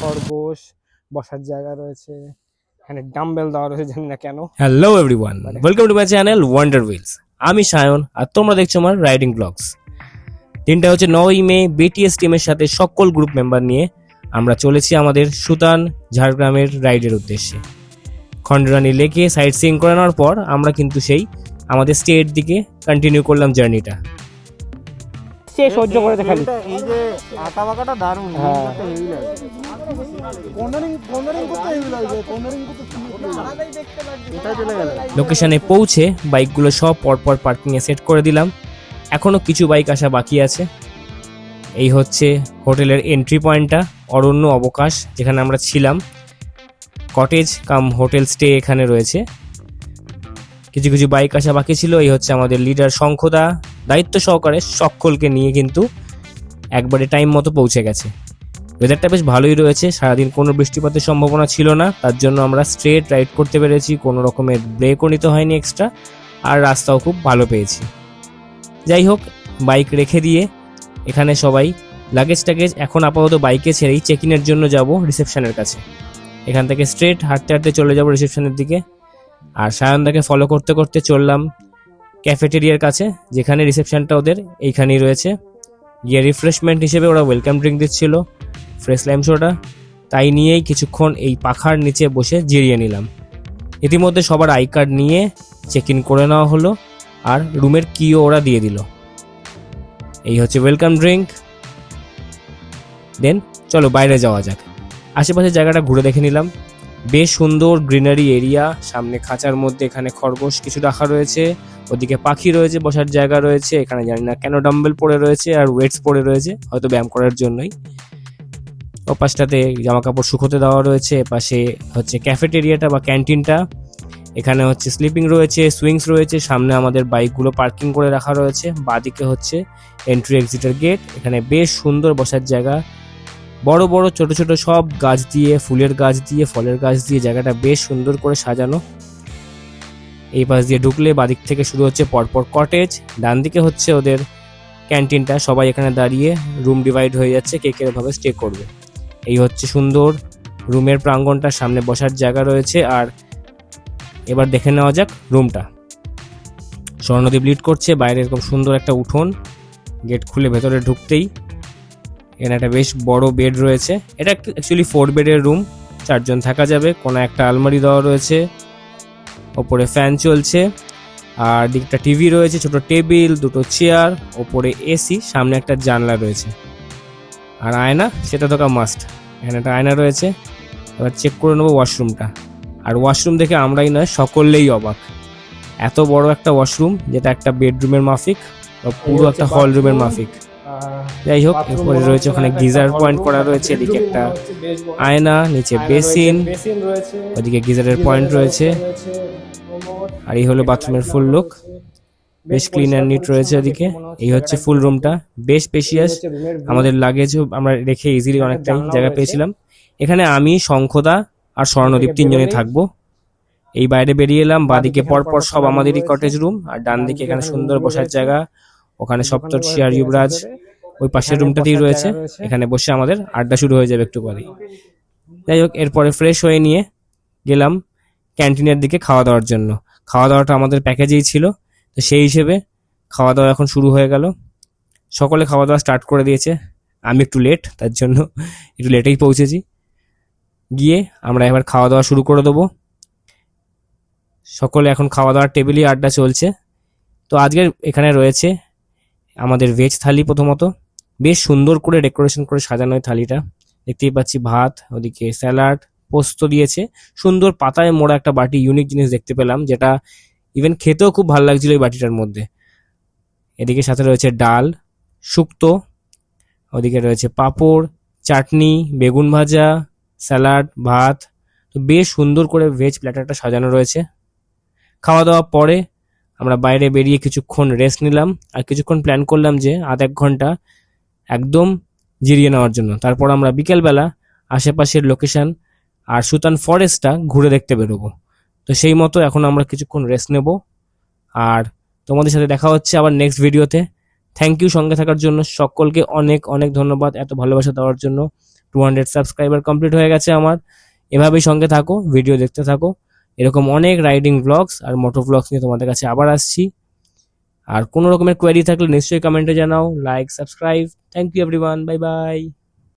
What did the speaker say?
খরগোশ, বসার জায়গা রয়েছে, এখানে ডাম্বেল দেওয়া রয়েছে, জানি না কেন। Hello everyone, welcome to my channel wonder wheels. আমি সায়ন আর তোমরা দেখছো আমার রাইডিং ব্লগস। দিনটা হচ্ছে 9ই মে। বিটিএস টিমের সাথে সকল গ্রুপ মেম্বার নিয়ে আমরা চলেছি আমাদের সুতান ঝাড়গ্রামের রাইডের উদ্দেশ্যে। খন্ডরানী লেকে সাইট সিইং করে নেওয়ার পর আমরা কিন্তু সেই আমাদের স্টেট দিকে কন্টিনিউ করলাম জার্নিটা। সে সহ্য করে দেখালি। এই যে আঁকা বাঁকাটা দারুণ, হ্যাঁ। হেভি লাগে। কর্নারিং করতে হেভি লাগে, কর্নারিং করতে এটা চলে গেল। লোকেশনে পৌঁছে বাইকগুলো সব পরপর পার্কিংয়ে সেট করে দিলাম। এখনও কিছু বাইক আসা বাকি আছে। এই হচ্ছে হোটেলের এন্ট্রি পয়েন্টটা, অরণ্য অবকাশ, যেখানে আমরা ছিলাম। কটেজ কাম হোটেল স্টে এখানে রয়েছে। কিছু কিছু বাইক আসা বাকি ছিল। এই হচ্ছে আমাদের লিডার শঙ্খদা, দায়িত্ব সহকারে সকলকে নিয়ে কিন্তু একবারে টাইম মতো পৌঁছে গেছে। ওয়েদারটা বেশ ভালোই রয়েছে, সারাদিন কোনো বৃষ্টিপাতের সম্ভাবনা ছিল না, তার জন্য আমরা স্ট্রেট রাইড করতে পেরেছি, কোনো রকমের ব্রেকও নিতে হয়নি এক্সট্রা, আর রাস্তাও খুব ভালো পেয়েছি। যাই হোক, বাইক রেখে দিয়ে এখানে সবাই লাগেজ টাগেজ এখন আপাতত বাইকে ছেড়েই চেক ইনের জন্য যাব রিসেপশনের কাছে। এখান থেকে স্ট্রেট হাঁটতে হাঁটতে চলে যাব রিসেপশনের দিকে, আর সায়নদাকে ফলো করতে করতে চললাম ক্যাফেটেরিয়ার কাছে, যেখানে রিসেপশনটা ওদের এইখানেই রয়েছে। গিয়ে রিফ্রেশমেন্ট হিসেবে ওরা ওয়েলকাম ড্রিঙ্ক দিচ্ছিল, ফ্রেশ লাইম সোডা, তাই নিয়েই কিছুক্ষণ এই পাখার নিচে বসে জিরিয়ে নিলাম। ইতিমধ্যে সবার আই কার্ড নিয়ে চেক ইন করে নেওয়া হলো, আর রুমের কিও ওরা দিয়ে দিল। এই হচ্ছে ওয়েলকাম ড্রিঙ্ক। দেন চলো বাইরে যাওয়া যাক। আশেপাশের জায়গাটা ঘুরে দেখে নিলাম। বেশ সুন্দর গ্রিনারি এরিয়া, সামনে খাঁচার মধ্যে এখানে খরগোশ কিছু রাখা রয়েছে, ওদিকে পাখি রয়েছে, বসার জায়গা রয়েছে, এখানে জানি না কেন ডাম্বেল পড়ে রয়েছে আর ওয়েটস পড়ে রয়েছে, হয়তো ব্যায়াম করার জন্যই। ওপাশটাতে জামা কাপড় শুকোতে দেওয়া রয়েছে। এপাশে হচ্ছে ক্যাফেটেরিয়াটা বা ক্যান্টিনটা, এখানে হচ্ছে স্লিপিং রয়েছে, সুইংস রয়েছে, সামনে আমাদের বাইকগুলো পার্কিং করে রাখা রয়েছে, বাদিকে হচ্ছে এন্ট্রি এক্সিটের গেট। এখানে বেশ সুন্দর বসার জায়গা, বড় বড় ছোট ছোট সব গাছ দিয়ে, ফুলের গাছ দিয়ে, ফলের গাছ দিয়ে জায়গাটা বেশ সুন্দর করে সাজানো। এই পাশ দিয়ে ঢুকলে বাদিক থেকে শুরু হচ্ছে পরপর কটেজ, ডান দিকে হচ্ছে ওদের ক্যান্টিনটা। সবাই এখানে দাঁড়িয়ে রুম ডিভাইড হয়ে যাচ্ছে, কে কিরকমভাবে স্টে করবে। এই হচ্ছে সুন্দর রুমের প্রাঙ্গণটা, সামনে বসার জায়গা রয়েছে। আর এবার দেখে নেওয়া যাক রুমটা। স্বর্ণদ্বীপ লিড করছে, বাইরে এরকম সুন্দর একটা উঠোন, গেট খুলে ভেতরে ঢুকতেই এখানে একটা বেশ বড় বেড রয়েছে। এটা অ্যাকচুয়ালি 4 বেডের রুম, 4 জন থাকা যাবে। কোনো একটা আলমারি দেওয়া রয়েছে, ওপরে ফ্যান চলছে, আর দিকটা টিভি রয়েছে, ছোট টেবিল, দুটো চেয়ার, ওপরে এসি, সামনে একটা জানলা রয়েছে, আর আয়না, সেটা তো মাস্ট। এখানে একটা আয়না রয়েছে। এবার চেক করে নেবো ওয়াশরুমটা। আর ওয়াশরুম দেখে আমরাই নয়, সকলেই অবাক। এত বড় একটা ওয়াশরুম, যেটা একটা বেডরুমের মাফিক বা পুরো একটা হল রুমের মাফিক। যাই হোক, এরপরে রয়েছে ওখানে গিজার পয়েন্ট করা রয়েছে, এদিকে একটা আয়না, নিচে বেসিন, ওদিকে গিজারের পয়েন্ট রয়েছে। আর এই হলো বাথরুমের ফুল লুক, বেশ ক্লিন অ্যান্ড নিট রয়েছে ওদিকে। এই হচ্ছে ফুল রুমটা, বেশ স্পেশিয়াস। আমাদের লাগেজও আমরা রেখে ইজিলি অনেকটাই জায়গা পেয়েছিলাম। এখানে আমি, শঙ্খদা আর স্বর্ণদ্বীপ 3 জনে থাকবো। এই বাইরে বেরিয়ে এলাম, বাদিকে পরপর সব আমাদেরই কটেজ রুম, আর ডান দিকে এখানে সুন্দর বসার জায়গা, ওখানে সপ্তর্ষি আর যুবরাজ ওই পাশের রুমটাতেই রয়েছে। এখানে বসে আমাদের আড্ডা শুরু হয়ে যাবে একটু পরে। যাই হোক, এরপরে ফ্রেশ হয়ে নিয়ে গেলাম ক্যান্টিনের দিকে খাওয়া দাওয়ার জন্য। খাওয়া দাওয়াটা আমাদের প্যাকেজেই ছিল, তো সেই হিসেবে খাওয়া দাওয়া এখন শুরু হয়ে গেল। সকলে খাওয়া দাওয়া স্টার্ট করে দিয়েছে, আমি একটু লেট, তার জন্য একটু লেটেই পৌঁছেছি। গিয়ে আমরা এবার খাওয়া দাওয়া শুরু করে দেবো। সকলে এখন খাওয়া দাওয়ার টেবিলই আড্ডা চলছে। তো আজকের এখানে রয়েছে আমাদের ভেজ থালি। প্রথমত বেশ সুন্দর করে ডেকোরেশন করে সাজানো হয় থালিটা, দেখতেই পাচ্ছি। ভাত, ওদিকে স্যালাড, পোস্ত দিয়েছে, সুন্দর পাতায় মোড়া একটা বাটি, ইউনিক জিনিস দেখতে পেলাম, যেটা ইভেন খেতেও খুব ভালো লাগছিল এই বাটিটার মধ্যে। এদিকে সাথে রয়েছে ডাল, শুক্তো, ওদিকে রয়েছে পাঁপড়, চাটনি, বেগুন ভাজা, স্যালাড, ভাত। তো বেশ সুন্দর করে ভেজ প্ল্যাটারটা সাজানো রয়েছে। খাওয়া দাওয়া পরে আমরা বাইরে বেরিয়ে কিছুক্ষণ রেস্ট নিলাম, আর কিছুক্ষণ প্ল্যান করলাম যে আধ-এক ঘন্টা একদম জিরিয়ে নেওয়ার জন্য। তারপর আমরা বিকেলবেলা আশেপাশের লোকেশন আর সুতান ফরেস্টটা ঘুরে দেখতে বেরোবো। তো সেই মতো এখন আমরা কিছুক্ষণ রেস্ট নেব, আর তোমাদের সাথে দেখা হচ্ছে আবার নেক্সট ভিডিওতে। থ্যাংক ইউ সঙ্গে থাকার জন্য, সকলকে অনেক অনেক ধন্যবাদ এত ভালোবাসা দেওয়ার জন্য। 200 সাবস্ক্রাইবার কমপ্লিট হয়ে গেছে আমার। এভাবেই সঙ্গে থাকো, ভিডিও দেখতে থাকো। এরকম অনেক রাইডিং ব্লগস আর মোটো ব্লগস নিয়ে তোমাদের কাছে আবার আসছি। আর কোনো রকমের কোয়েরি থাকলে নিশ্চয়ই কমেন্টে জানাও। Like, subscribe. Thank you everyone, bye by.